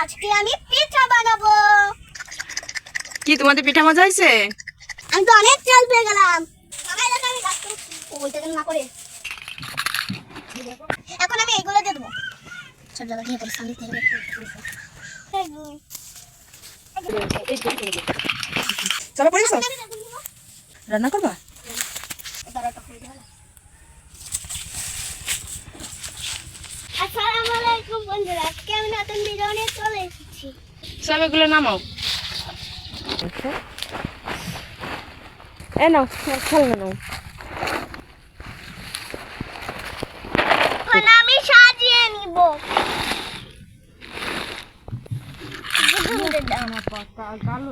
আজকে আমি পিঠা বানাবো। কি তোমাদের পিঠা মজা হয়েছে? আমি তো অনেক চাল পেয়ে গেলাম। আমার এলাকা আমি গাছ ওইটা যেন না করে। এখন আমি এইগুলো দিয়ে দেবো। সব জায়গা দিয়ে পরে সামনে থেকে চলো পড়েছ রান্না করবা? আসসালামু আলাইকুম বন্ধুরা, আজকে আমি নতুন ভিডিও নিয়ে চলে এসেছি। সব এগুলো নামাও। এ নাও খেলনা নাও। এখন আমি সাজিয়ে নিব।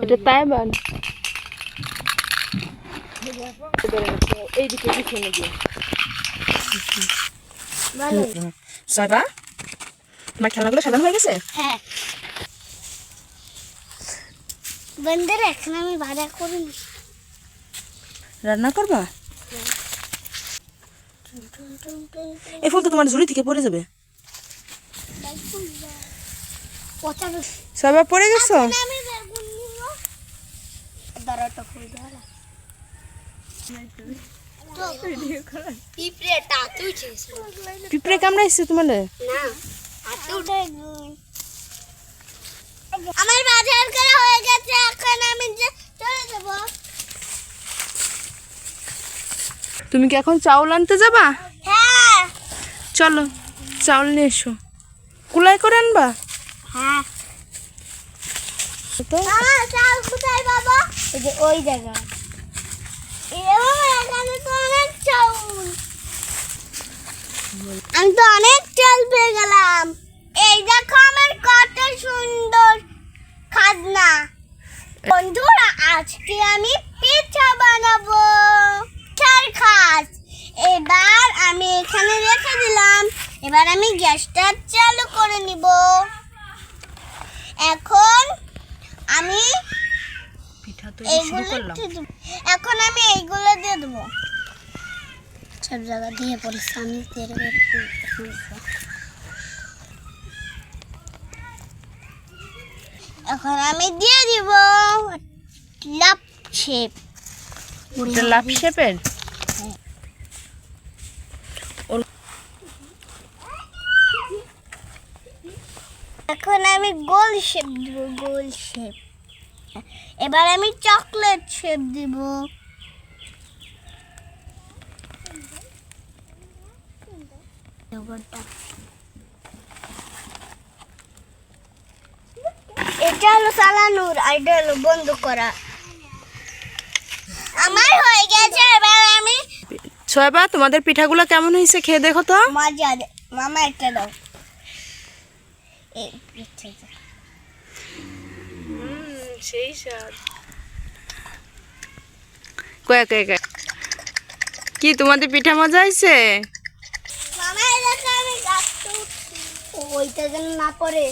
এটা তাইবান এইদিকে পিছনে দিয়ে সাদা। তোমার খেলনাগুলো সাজানো হয়ে গেছে? হ্যাঁ বন্ধুরা, এখন আমি বাজার করে নিই। রান্না করবা? এই ফুল তো তোমার ঝুড়ি থেকে পড়ে যাবে। সবাই পড়ে গেছো? আমি বেগুন নিব। দাঁড়াটা ফুল ধরা। পিঁপড়েটা তুইছিস? পিঁপড়ে কামড়াইছে তোমার? না, আমার বাজার করা হয়ে গেছে, এখন আমি চলে যাব। তুমি কি এখন চাউল আনতে যাবা? হ্যাঁ চলো চাউল নিয়ে এসো। কুলাই করে আনবা? হ্যাঁ। তো চাল কোথায় বাবা? এই যে ওই জায়গা। এখানে তো অনেক চাউল। আমি তো অনেক চাল পেয়ে গেলাম। এই দেখো আমার কত সুন্দর খাজনা। বন্ধুরা, আজকে আমি পিঠা বানাবো। পিঠার খাস। এবার আমি এখানে রেখে দিলাম। এবার আমি গ্যাসটা চালু করে নিব। এখন আমি পিঠা তো এখন আমি এইগুলো দিয়ে দেবো। সব জায়গা দিয়ে পরে সামনে এখন আমি দিয়ে দিব লাভ শেপ। এটা লাভ শেপের? এখন আমি গোল শেপ দিব, গোল শেপ। এবার আমি চকলেট শেপ দিব। এটা হলো চালানোর, আর এটা হলো বন্ধ করা। আমার হয়ে গেছে। এবার আমি ছয়বা তোমাদের পিঠাগুলো কেমন হয়েছে খেয়ে দেখো তো। মজা মামা একটা দাও। এই পিঠাটা সেই স্বাদ। কয়া কয়া কয়া। কি তোমাদের পিঠা মজা হয়েছে? মামা, এটা আমি গাছ ওইটা যেন না পড়ে।